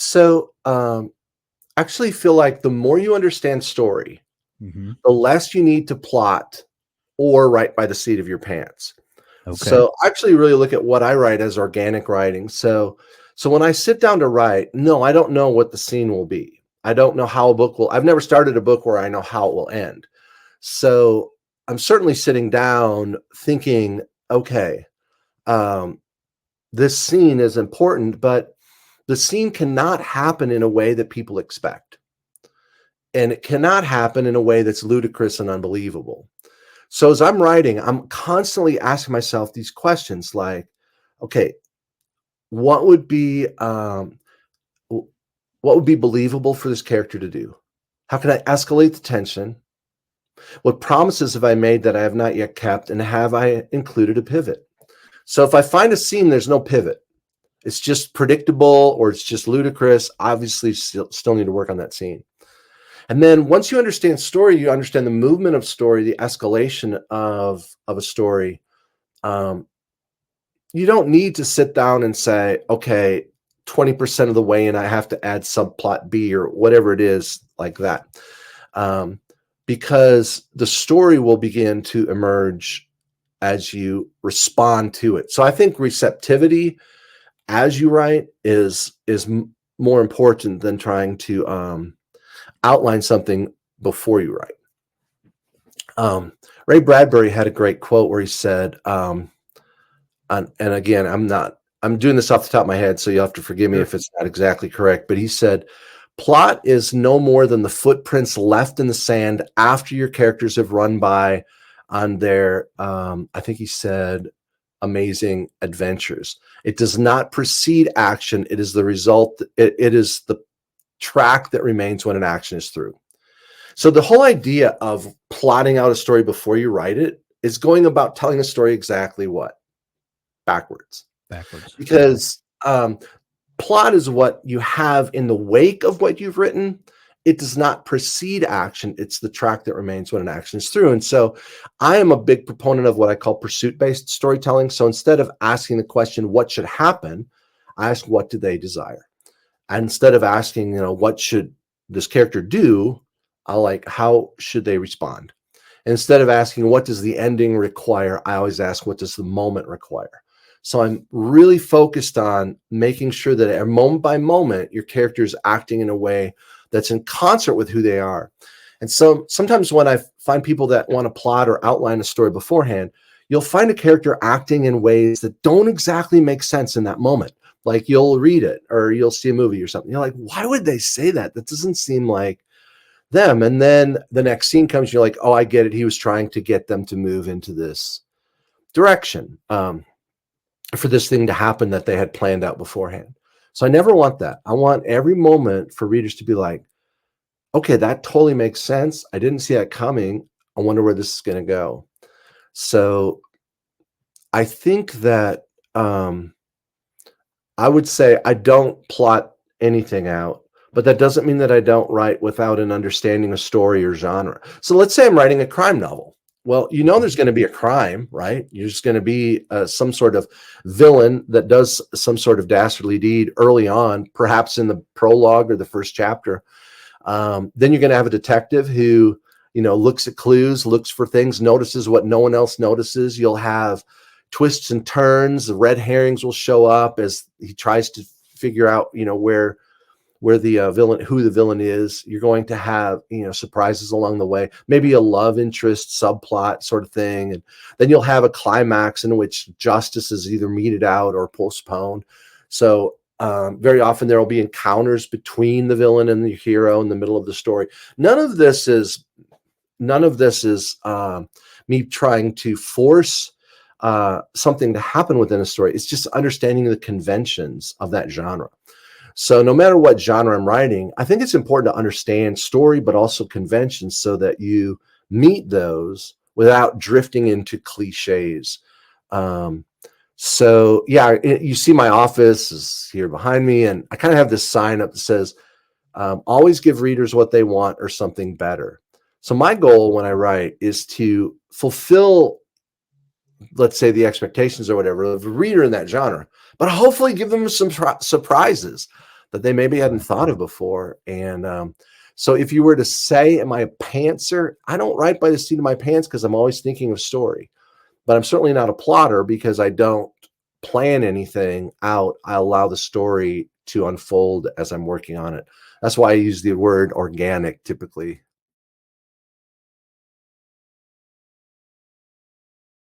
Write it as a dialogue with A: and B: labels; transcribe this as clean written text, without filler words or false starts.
A: So, actually feel like the more you understand story,
B: Mm-hmm.
A: the less you need to plot or write by the seat of your pants.
B: Okay.
A: So I actually really look at what I write as organic writing. So when I sit down to write, no, I don't know what the scene will be. I don't know how a book will. I've never started a book where I know how it will end. So I'm certainly sitting down thinking, okay, um, this scene is important, but the scene cannot happen in a way that people expect. And it cannot happen in a way that's ludicrous and unbelievable. So as I'm writing, I'm constantly asking myself these questions like, okay, what would be what would be believable for this character to do? How can I escalate the tension? What promises have I made that I have not yet kept? And have I included a pivot? So if I find a scene, there's no pivot. It's just predictable or it's just ludicrous. Obviously, still need to work on that scene. And then once you understand story, you understand the movement of story, the escalation of a story. Um, you don't need to sit down and say, okay, 20% of the way in, I have to add subplot B or whatever it is like that. Um, because the story will begin to emerge as you respond to it. So I think receptivity as you write is more important than trying to outline something before you write. Ray Bradbury had a great quote where he said, and again, I'm doing this off the top of my head, so you'll have to forgive me
B: Sure.
A: if it's not exactly correct, but he said, plot is no more than the footprints left in the sand after your characters have run by on their, I think he said, amazing adventures. It does not precede action. It is the result. It is the track that remains when an action is through. So the whole idea of plotting out a story before you write it is going about telling a story exactly what? Backwards.
B: Backwards.
A: Because plot is what you have in the wake of what you've written. It does not precede action. It's the track that remains when an action is through. And so I am a big proponent of what I call pursuit-based storytelling. So instead of asking the question, what should happen? I ask, what do they desire? And instead of asking, what should this character do? I like, how should they respond? And instead of asking, what does the ending require? I always ask, what does the moment require? So I'm really focused on making sure that at moment by moment, your character is acting in a way that's in concert with who they are. And so sometimes when I find people that want to plot or outline a story beforehand, you'll find a character acting in ways that don't exactly make sense in that moment. Like you'll read it or you'll see a movie or something. You're like, why would they say that? That doesn't seem like them. And then the next scene comes, you're like, oh, I get it. He was trying to get them to move into this direction. For this thing to happen that they had planned out beforehand. So I never want that. I want every moment for readers to be like, okay, that totally makes sense. I didn't see that coming. I wonder where this is going to go. So I think that I would say I don't plot anything out, but that doesn't mean that I don't write without an understanding of story or genre. So let's say I'm writing a crime novel. Well, there's going to be a crime, right? There's going to be some sort of villain that does some sort of dastardly deed early on, perhaps in the prologue or the first chapter. Then you're going to have a detective who, looks at clues, looks for things, notices what no one else notices. You'll have twists and turns. The red herrings will show up as he tries to figure out, where the villain, who the villain is. You're going to have, surprises along the way, maybe a love interest subplot sort of thing. And then you'll have a climax in which justice is either meted out or postponed. So very often there will be encounters between the villain and the hero in the middle of the story. None of this is me trying to force something to happen within a story. It's just understanding the conventions of that genre. So no matter what genre I'm writing, I think it's important to understand story, but also conventions so that you meet those without drifting into cliches. So yeah, you see my office is here behind me, and I kind of have this sign up that says, always give readers what they want or something better. So my goal when I write is to fulfill, let's say, the expectations or whatever of a reader in that genre, but hopefully give them some surprises. that they maybe hadn't thought of before. And so if you were to say, am I a pantser? I don't write by the seat of my pants because I'm always thinking of story. But I'm certainly not a plotter because I don't plan anything out. I allow the story to unfold as I'm working on it. That's why I use the word organic typically